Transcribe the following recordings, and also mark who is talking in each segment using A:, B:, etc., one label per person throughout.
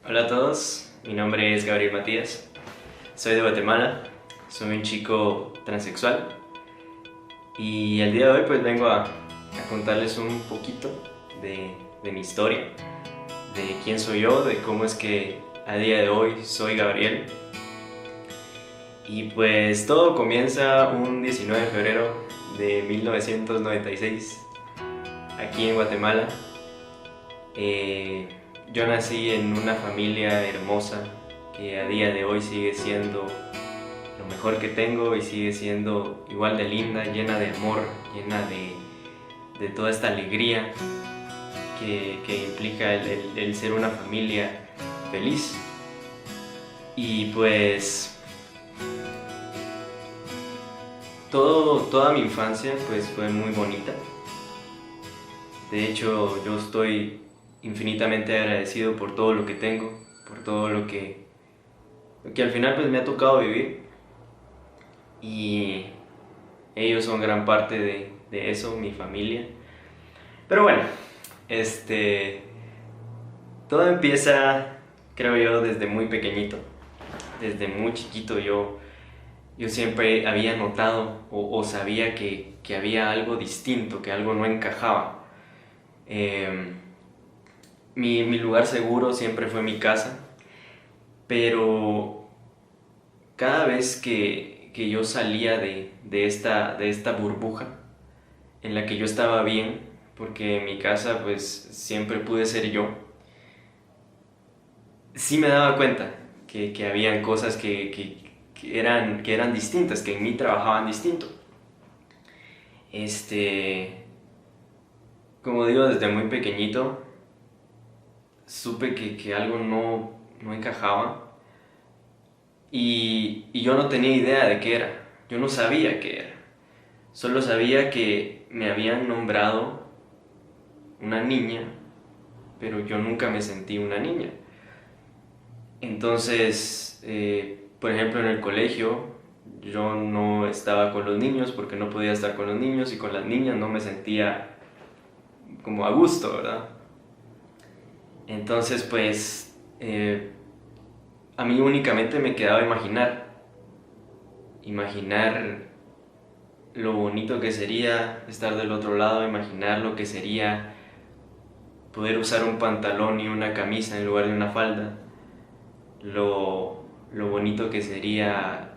A: Hola a todos, mi nombre es Gabriel Matías, soy de Guatemala, soy un chico transexual y el día de hoy pues vengo a contarles un poquito de mi historia, de quién soy yo, de cómo es que a día de hoy soy Gabriel. Y pues todo comienza un 19 de febrero de 1996 aquí en Guatemala. Eh, yo nací en una familia hermosa que a día de hoy sigue siendo lo mejor que tengo y sigue siendo igual de linda, llena de amor, llena de toda esta alegría que implica el ser una familia feliz. Y pues toda mi infancia pues fue muy bonita. De hecho, yo estoy infinitamente agradecido por todo lo que tengo, por todo lo que al final pues me ha tocado vivir, y ellos son gran parte de eso, mi familia. Pero bueno, este, todo empieza, creo yo, desde muy pequeñito, desde muy chiquito. Yo siempre había notado o sabía que había algo distinto, que algo no encajaba. Eh, mi lugar seguro siempre fue mi casa, pero cada vez que yo salía de esta burbuja en la que yo estaba bien, porque en mi casa pues siempre pude ser yo, sí me daba cuenta que habían cosas que eran distintas, que en mí trabajaban distinto. Este, como digo, desde muy pequeñito supe que algo no encajaba, y yo no tenía idea de qué era, yo no sabía qué era. Solo sabía que me habían nombrado una niña, pero yo nunca me sentí una niña. Entonces, por ejemplo, en el colegio yo no estaba con los niños porque no podía estar con los niños, y con las niñas no me sentía como a gusto, ¿verdad? Entonces, pues, a mí únicamente me quedaba imaginar lo bonito que sería estar del otro lado, imaginar lo que sería poder usar un pantalón y una camisa en lugar de una falda, lo bonito que sería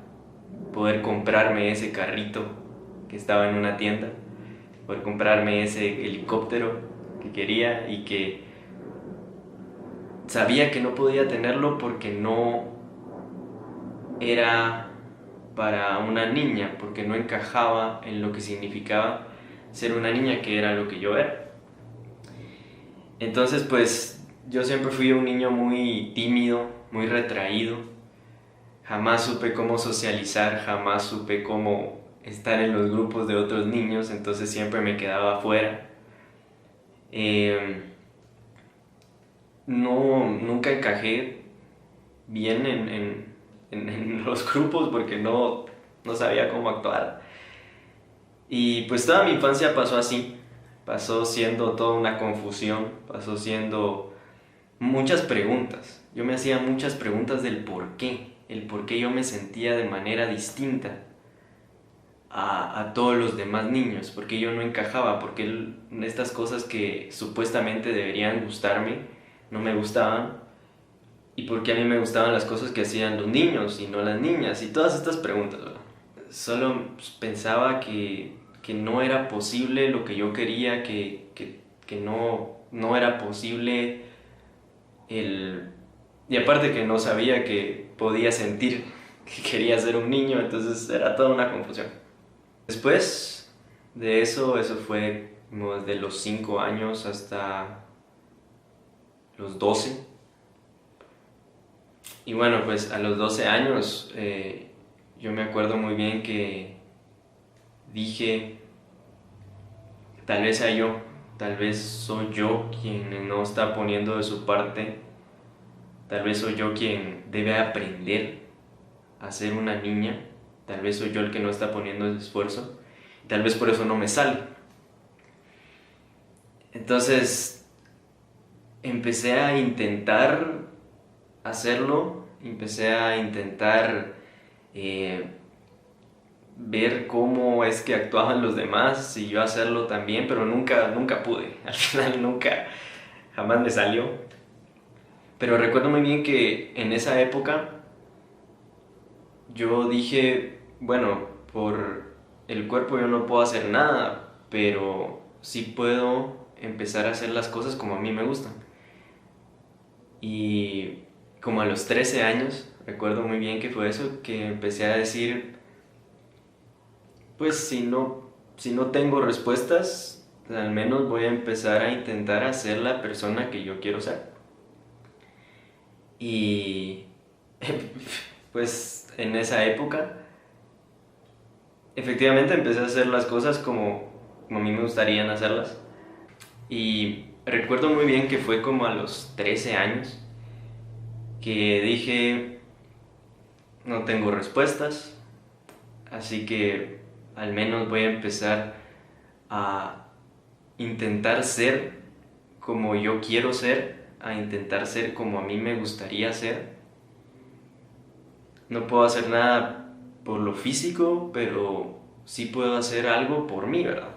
A: poder comprarme ese carrito que estaba en una tienda, poder comprarme ese helicóptero que quería y que sabía que no podía tenerlo porque no era para una niña, porque no encajaba en lo que significaba ser una niña, que era lo que yo era. Entonces pues yo siempre fui un niño muy tímido, muy retraído. Jamás supe cómo socializar, jamás supe cómo estar en los grupos de otros niños, entonces siempre me quedaba afuera. Eh, no, nunca encajé bien en los grupos porque no sabía cómo actuar. Y pues toda mi infancia pasó así, pasó siendo toda una confusión, pasó siendo muchas preguntas. Yo me hacía muchas preguntas del el por qué yo me sentía de manera distinta a todos los demás niños, porque yo no encajaba, porque estas cosas que supuestamente deberían gustarme no me gustaban, y porque a mí me gustaban las cosas que hacían los niños y no las niñas, y todas estas preguntas, ¿verdad? Solo pensaba que no era posible lo que yo quería, que no era posible el... Y aparte que no sabía que podía sentir que quería ser un niño, entonces era toda una confusión. Después de eso fue como desde los 5 años hasta los 12. Y bueno, pues a los 12 años yo me acuerdo muy bien que dije, tal vez sea yo, tal vez soy yo quien no está poniendo de su parte, tal vez soy yo quien debe aprender a ser una niña, tal vez soy yo el que no está poniendo el esfuerzo, tal vez por eso no me sale. Entonces empecé a intentar hacerlo, empecé a intentar ver cómo es que actuaban los demás y yo hacerlo también, pero nunca pude. Al final jamás me salió. Pero recuerdo muy bien que en esa época yo dije, bueno, por el cuerpo yo no puedo hacer nada, pero sí puedo empezar a hacer las cosas como a mí me gustan. Y como a los 13 años, recuerdo muy bien que fue eso, que empecé a decir, pues si no tengo respuestas, al menos voy a empezar a intentar hacer la persona que yo quiero ser. Y pues en esa época, efectivamente empecé a hacer las cosas como a mí me gustaría hacerlas. Y recuerdo muy bien que fue como a los 13 años que dije, no tengo respuestas, así que al menos voy a empezar a intentar ser como yo quiero ser, a intentar ser como a mí me gustaría ser. No puedo hacer nada por lo físico, pero sí puedo hacer algo por mí, ¿verdad?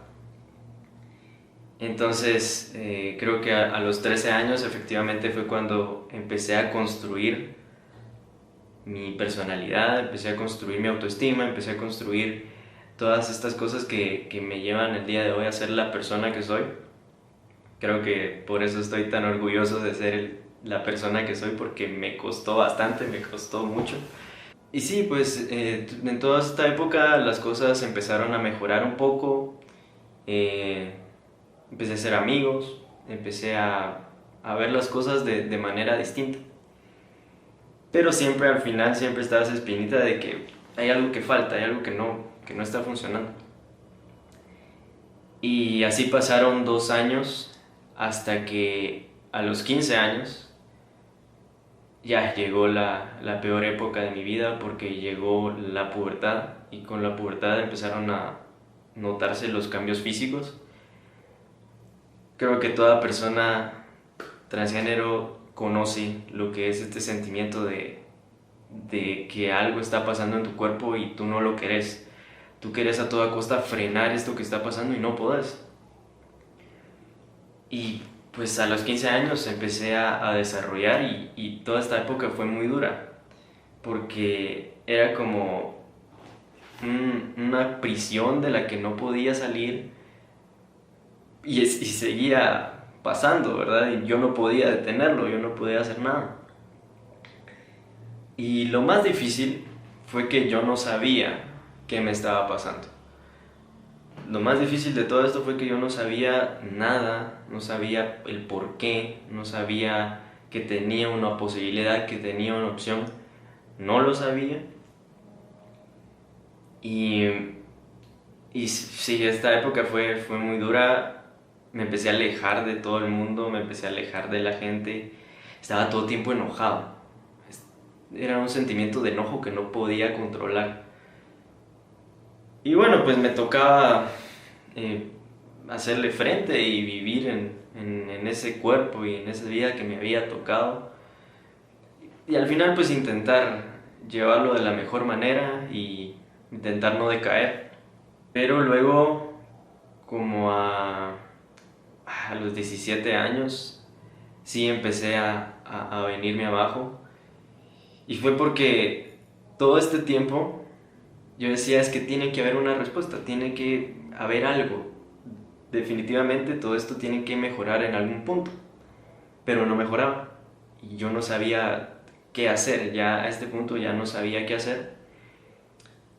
A: Entonces, creo que a los 13 años efectivamente fue cuando empecé a construir mi personalidad, empecé a construir mi autoestima, empecé a construir todas estas cosas que me llevan el día de hoy a ser la persona que soy. Creo que por eso estoy tan orgulloso de ser la persona que soy, porque me costó bastante, me costó mucho. Y sí, pues en toda esta época las cosas empezaron a mejorar un poco, eh, empecé a ser amigos, empecé a ver las cosas de manera distinta. Pero siempre al final siempre está esa espinita de que hay algo que falta, hay algo que no está funcionando. Y así pasaron 2 años hasta que a los 15 años ya llegó la peor época de mi vida, porque llegó la pubertad y con la pubertad empezaron a notarse los cambios físicos. Creo que toda persona transgénero conoce lo que es este sentimiento de que algo está pasando en tu cuerpo y tú no lo querés. Tú querés a toda costa frenar esto que está pasando y no podés. Y pues a los 15 años empecé a desarrollar y toda esta época fue muy dura, porque era como una prisión de la que no podía salir y seguía pasando, ¿verdad? Y yo no podía detenerlo, yo no podía hacer nada. Y lo más difícil fue que yo no sabía qué me estaba pasando. Lo más difícil de todo esto fue que yo no sabía nada, no sabía el por qué, no sabía que tenía una posibilidad, que tenía una opción, no lo sabía. Y, y sí, esta época fue muy dura, me empecé a alejar de todo el mundo, me empecé a alejar de la gente, estaba todo el tiempo enojado, era un sentimiento de enojo que no podía controlar. Y bueno, pues me tocaba hacerle frente y vivir en ese cuerpo y en esa vida que me había tocado. Y al final pues intentar llevarlo de la mejor manera y intentar no decaer. Pero luego, como a los 17 años, sí empecé a venirme abajo. Y fue porque todo este tiempo yo decía, es que tiene que haber una respuesta, tiene que haber algo. Definitivamente todo esto tiene que mejorar en algún punto, pero no mejoraba. Y yo no sabía qué hacer, ya a este punto ya no sabía qué hacer.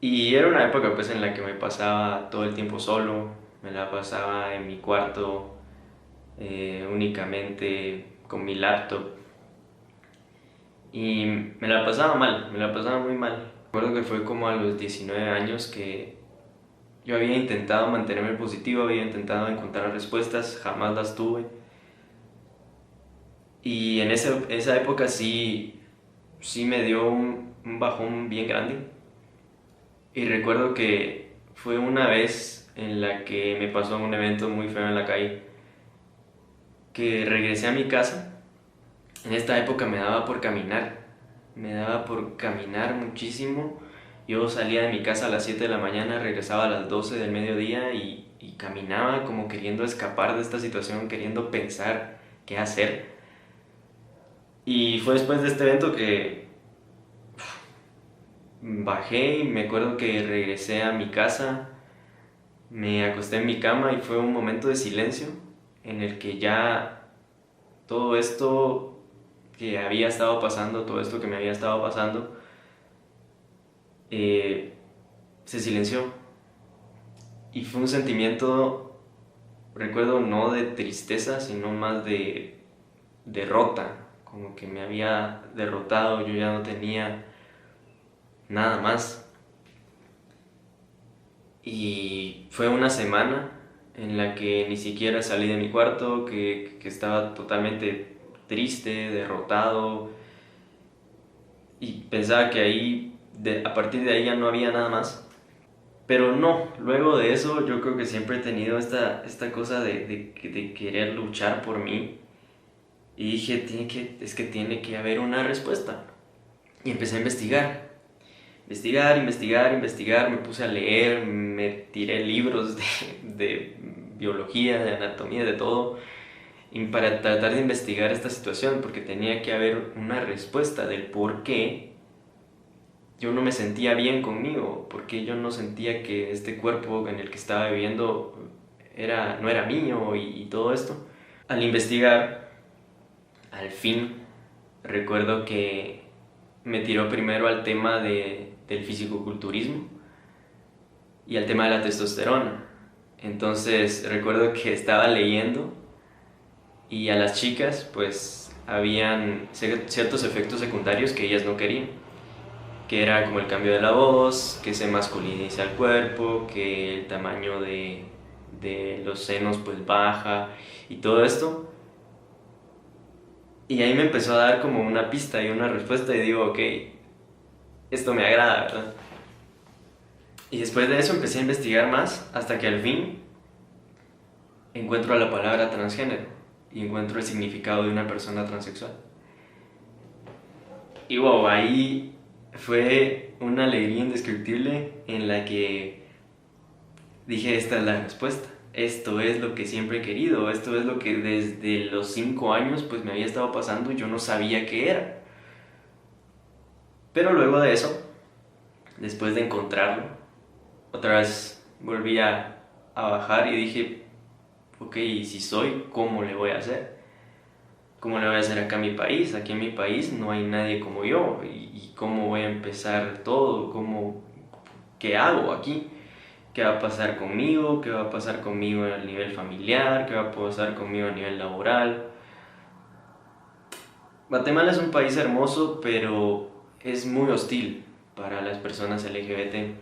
A: Y era una época pues en la que me pasaba todo el tiempo solo, me la pasaba en mi cuarto, únicamente con mi laptop. Y me la pasaba mal, me la pasaba muy mal. Recuerdo que fue como a los 19 años que yo había intentado mantenerme positivo, había intentado encontrar respuestas, jamás las tuve. Y en esa época sí me dio un bajón bien grande. Y recuerdo que fue una vez en la que me pasó un evento muy feo en la calle, que regresé a mi casa En esta época me daba por caminar muchísimo. Yo salía de mi casa a las 7 de la mañana, regresaba a las 12 del mediodía y caminaba como queriendo escapar de esta situación, queriendo pensar qué hacer. Y fue después de este evento que bajé y me acuerdo que regresé a mi casa, me acosté en mi cama y fue un momento de silencio en el que ya todo esto que había estado pasando, todo esto que me había estado pasando, eh, se silenció. Y fue un sentimiento, recuerdo, no de tristeza, sino más de derrota, como que me había derrotado, yo ya no tenía nada más. Y fue una semana en la que ni siquiera salí de mi cuarto, que estaba totalmente triste, derrotado, y pensaba que ahí, a partir de ahí ya no había nada más. Pero no, luego de eso yo creo que siempre he tenido esta cosa de querer luchar por mí. Y dije, es que tiene que haber una respuesta. Y empecé a investigar, me puse a leer, me tiré libros de biología, de anatomía, de todo, y para tratar de investigar esta situación, porque tenía que haber una respuesta del por qué yo no me sentía bien conmigo, por qué yo no sentía que este cuerpo en el que estaba viviendo no era mío y todo esto. Al investigar, al fin, recuerdo que me tiró primero al tema del fisicoculturismo y al tema de la testosterona. Entonces recuerdo que estaba leyendo y a las chicas pues habían ciertos efectos secundarios que ellas no querían, que era como el cambio de la voz, que se masculiniza el cuerpo, que el tamaño de los senos pues baja y todo esto. Y ahí me empezó a dar como una pista y una respuesta y digo, ok, esto me agrada, ¿verdad? Y después de eso empecé a investigar más hasta que al fin encuentro la palabra transgénero y encuentro el significado de una persona transexual. Y wow, ahí fue una alegría indescriptible en la que dije, esta es la respuesta. Esto es lo que siempre he querido, esto es lo que desde los 5 años pues me había estado pasando y yo no sabía qué era. Pero luego de eso, después de encontrarlo, otra vez volví a bajar y dije, ok, y si soy, ¿cómo le voy a hacer? ¿Cómo le voy a hacer acá en mi país? Aquí en mi país no hay nadie como yo. ¿Y cómo voy a empezar todo? ¿Qué hago aquí? ¿Qué va a pasar conmigo? ¿Qué va a pasar conmigo a nivel familiar? ¿Qué va a pasar conmigo a nivel laboral? Guatemala es un país hermoso, pero es muy hostil para las personas LGBT.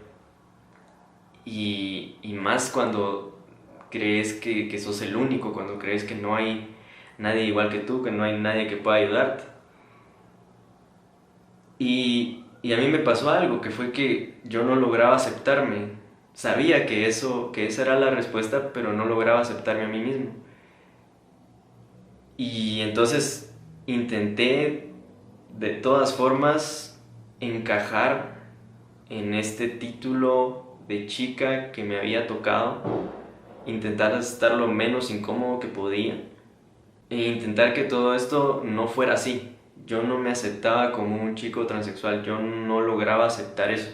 A: Y más cuando crees que sos el único, cuando crees que no hay nadie igual que tú, que no hay nadie que pueda ayudarte. Y a mí me pasó algo, que fue que yo no lograba aceptarme. Sabía que esa era la respuesta, pero no lograba aceptarme a mí mismo. Y entonces intenté de todas formas encajar en este título de chica que me había tocado, intentar estar lo menos incómodo que podía e intentar que todo esto no fuera así. Yo no me aceptaba como un chico transexual, yo no lograba aceptar eso.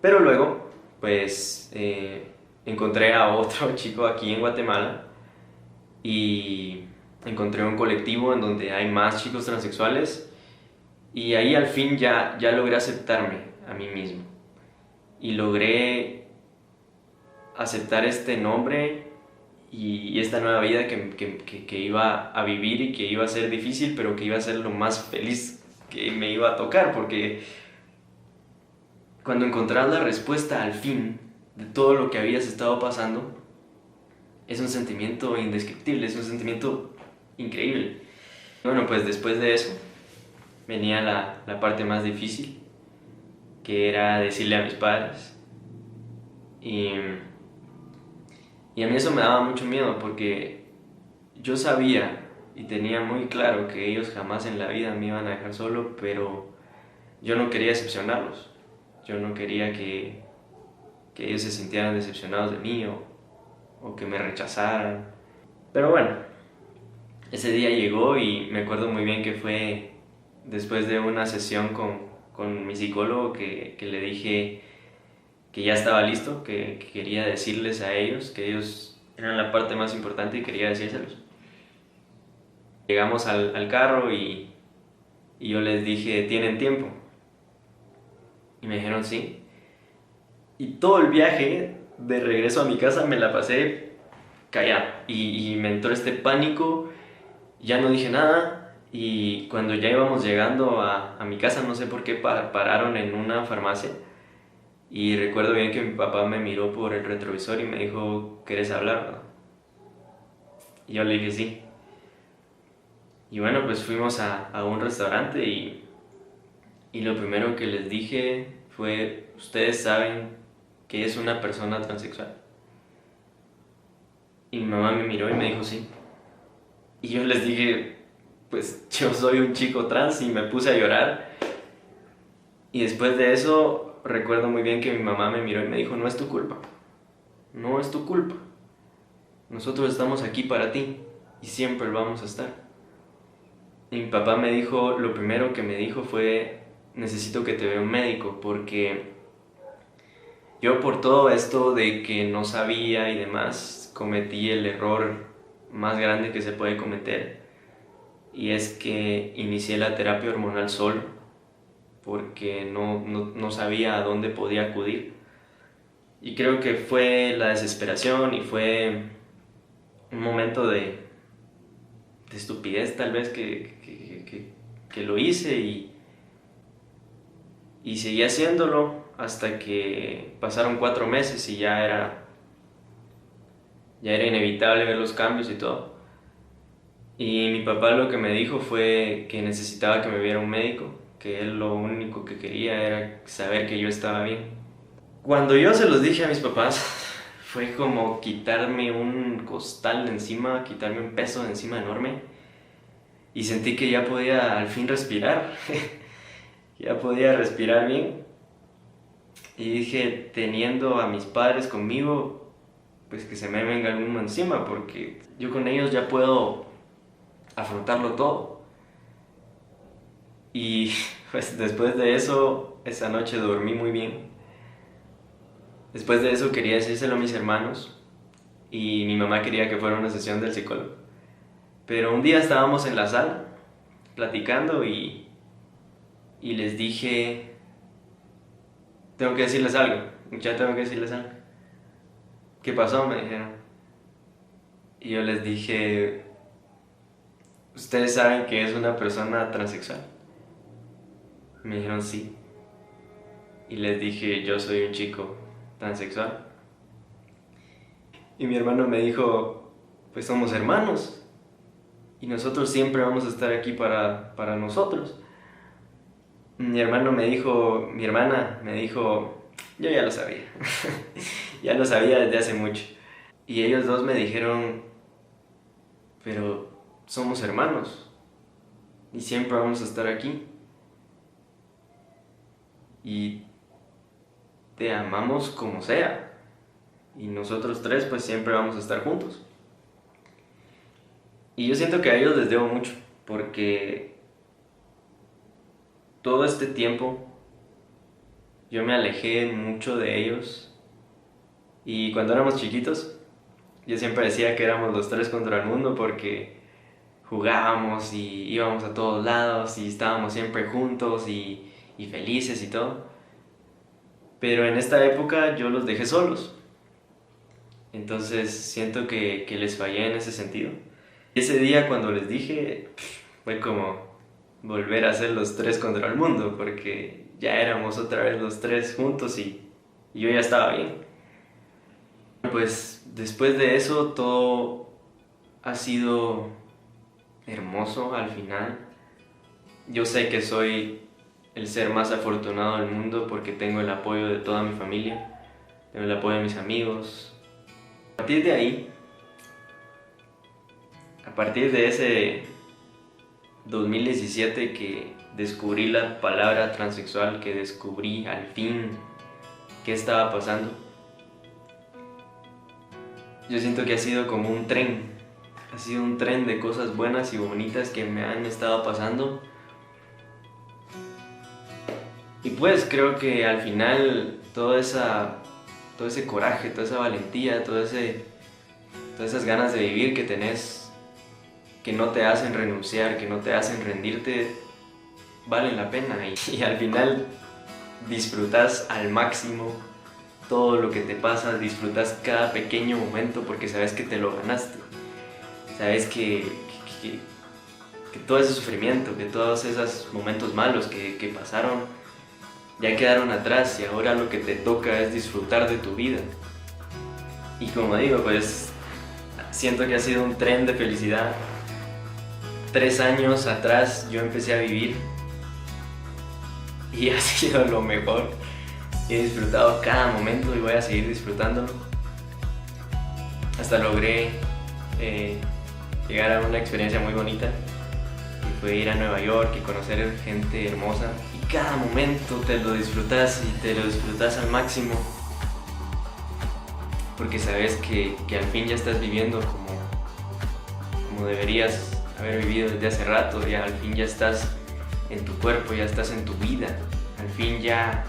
A: Pero luego, pues, encontré a otro chico aquí en Guatemala y encontré un colectivo en donde hay más chicos transexuales y ahí al fin ya logré aceptarme a mí mismo y logré aceptar este nombre y esta nueva vida que iba a vivir y que iba a ser difícil, pero que iba a ser lo más feliz que me iba a tocar, porque cuando encontrás la respuesta al fin de todo lo que habías estado pasando, es un sentimiento indescriptible, es un sentimiento increíble. Bueno, pues después de eso venía la parte más difícil, que era decirle a mis padres. Y, y a mí eso me daba mucho miedo porque yo sabía y tenía muy claro que ellos jamás en la vida me iban a dejar solo, pero yo no quería decepcionarlos. Yo no quería que ellos se sintieran decepcionados de mí o que me rechazaran. Pero bueno, ese día llegó y me acuerdo muy bien que fue después de una sesión con mi psicólogo que le dije que ya estaba listo, que quería decirles a ellos, que ellos eran la parte más importante y quería decírselos. Llegamos al carro y yo les dije, ¿tienen tiempo? Y me dijeron sí. Y todo el viaje de regreso a mi casa me la pasé callado y me entró este pánico, ya no dije nada y cuando ya íbamos llegando a mi casa no sé por qué pararon en una farmacia y recuerdo bien que mi papá me miró por el retrovisor y me dijo, ¿quieres hablar, no? Y yo le dije sí. Y bueno, pues fuimos a un restaurante y lo primero que les dije fue, ¿ustedes saben que es una persona transexual? Y mi mamá me miró y me dijo sí. Y yo les dije, pues yo soy un chico trans y me puse a llorar. Y después de eso recuerdo muy bien que mi mamá me miró y me dijo, no es tu culpa, no es tu culpa. Nosotros estamos aquí para ti y siempre lo vamos a estar. Y mi papá me dijo, lo primero que me dijo fue, necesito que te vea un médico porque yo por todo esto de que no sabía y demás, cometí el error más grande que se puede cometer y es que inicié la terapia hormonal solo porque no sabía a dónde podía acudir. Y creo que fue la desesperación y fue un momento de estupidez tal vez que lo hice y seguí haciéndolo hasta que pasaron 4 meses y ya era inevitable ver los cambios y todo. Y mi papá lo que me dijo fue que necesitaba que me viera un médico, que él lo único que quería era saber que yo estaba bien. Cuando yo se los dije a mis papás, fue como quitarme un costal de encima, quitarme un peso de encima enorme y sentí que ya podía al fin respirar, ya podía respirar bien y dije, teniendo a mis padres conmigo, pues que se me venga alguno encima porque yo con ellos ya puedo afrontarlo todo. Y pues después de eso, esa noche dormí muy bien. Después de eso quería decírselo a mis hermanos y mi mamá quería que fuera una sesión del psicólogo. Pero un día estábamos en la sala platicando y les dije, tengo que decirles algo, ya tengo que decirles algo. ¿Qué pasó? Me dijeron. Y yo les dije, ¿ustedes saben que es una persona transexual? Me dijeron sí. Y les dije, yo soy un chico transexual. Y mi hermano me dijo, pues somos hermanos y nosotros siempre vamos a estar aquí para nosotros. Mi hermano me dijo, mi hermana me dijo, yo ya lo sabía, ya lo sabía desde hace mucho. Y ellos dos me dijeron, pero somos hermanos y siempre vamos a estar aquí. Y te amamos como sea. Y nosotros tres pues siempre vamos a estar juntos. Y yo siento que a ellos les debo mucho, porque todo este tiempo yo me alejé mucho de ellos. Y cuando éramos chiquitos, yo siempre decía que éramos los tres contra el mundo porque jugábamos y íbamos a todos lados y estábamos siempre juntos y felices y todo. Pero en esta época yo los dejé solos. Entonces siento que les fallé en ese sentido. Y ese día cuando les dije, fue como volver a ser los tres contra el mundo, porque ya éramos otra vez los tres juntos y yo ya estaba bien. Pues después de eso todo ha sido hermoso al final. Yo sé que soy el ser más afortunado del mundo porque tengo el apoyo de toda mi familia, tengo el apoyo de mis amigos. A partir de ahí, A partir de ese 2017 que descubrí la palabra transexual, que descubrí al fin qué estaba pasando, yo siento que ha sido como un tren. Ha sido un tren de cosas buenas y bonitas que me han estado pasando. Y pues creo que al final todo ese coraje, toda esa valentía, todas esas ganas de vivir que tenés, que no te hacen renunciar, que no te hacen rendirte, valen la pena. Y al final disfrutas al máximo todo lo que te pasa, disfrutas cada pequeño momento porque sabes que te lo ganaste. Sabes que todo ese sufrimiento, que todos esos momentos malos que pasaron ya quedaron atrás y ahora lo que te toca es disfrutar de tu vida. Y como digo, pues siento que ha sido un tren de felicidad. 3 años atrás yo empecé a vivir y ha sido lo mejor. He disfrutado cada momento y voy a seguir disfrutándolo. Hasta logré llegar a una experiencia muy bonita, y fue ir a Nueva York y conocer gente hermosa, y cada momento te lo disfrutas y te lo disfrutas al máximo porque sabes que al fin ya estás viviendo como deberías haber vivido desde hace rato. Ya al fin ya estás en tu cuerpo, ya estás en tu vida, al fin ya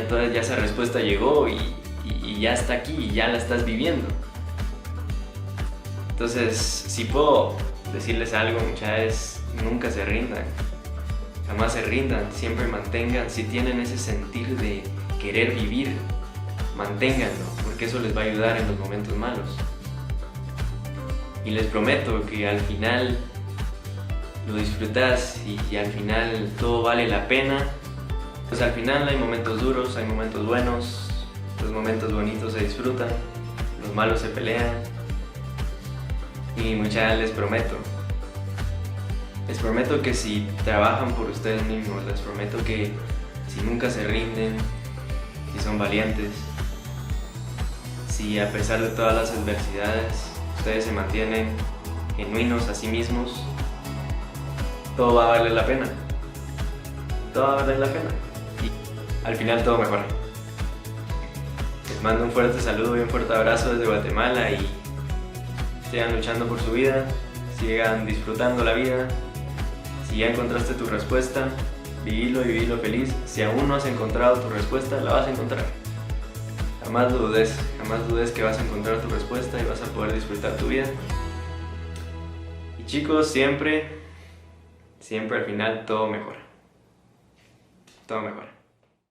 A: toda esa respuesta llegó y ya está aquí y ya la estás viviendo. Entonces, si puedo decirles algo, muchachos, nunca se rindan, jamás se rindan, siempre mantengan, si tienen ese sentir de querer vivir, manténganlo, porque eso les va a ayudar en los momentos malos. Y les prometo que al final lo disfrutas y al final todo vale la pena. Pues al final hay momentos duros, hay momentos buenos, los momentos bonitos se disfrutan, los malos se pelean. Y muchachos, les prometo que si trabajan por ustedes mismos, les prometo que si nunca se rinden, si son valientes, si a pesar de todas las adversidades ustedes se mantienen genuinos a sí mismos, todo va a valer la pena. Todo va a valer la pena. Y al final todo mejora. Les mando un fuerte saludo y un fuerte abrazo desde Guatemala y sigan luchando por su vida, sigan disfrutando la vida. Si ya encontraste tu respuesta, vivilo y vivilo feliz. Si aún no has encontrado tu respuesta, la vas a encontrar. Jamás dudes que vas a encontrar tu respuesta y vas a poder disfrutar tu vida. Y chicos, siempre al final todo mejora. Todo mejora.